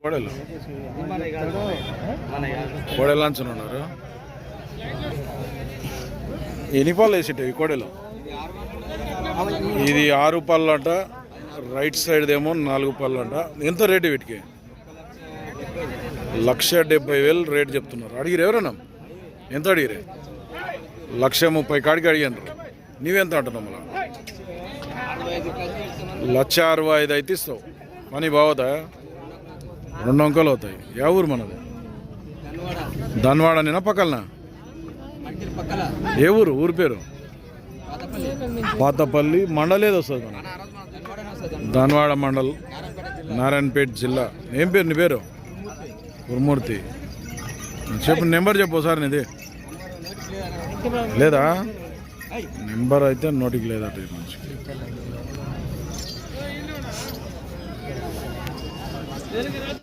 కోడలు కోడలు అంచుని ఉన్నారు. ఎన్ని పాలు వేసేటివి కోడలు? ఇది 6 పళ్ళు అంట, రైట్ సైడ్ ఏమో 4 పళ్ళు అంట. ఎంత రేటు వీటికి? 1,70,000 రేటు చెప్తున్నారు. అడిగిరు ఎవరన్నా? ఎంత అడిగిరే? 1,30,000 కాడికి అడిగాను. నీవెంత అంటున్నావు? మళ్ళా 1,65,000 అయితే ఇస్తావు. పని బాగుతా? 2 అంకెలు అవుతాయి. యా ఊరు మనది? ధన్వాడ నేనా పక్కలనా? ఏ ఊరు? ఊరి పేరు పాతపల్లి. మండల్ ఏది వస్తుంది? మన ధన్వాడ మండల్, నారాయణపేట జిల్లా. ఏం పేరు నీ పేరు? గురుమూర్తి. చెప్పు, నెంబర్ చెప్పు ఒకసారి. నీది లేదా? నెంబర్ అయితే నోటికి లేదట. మంచిగా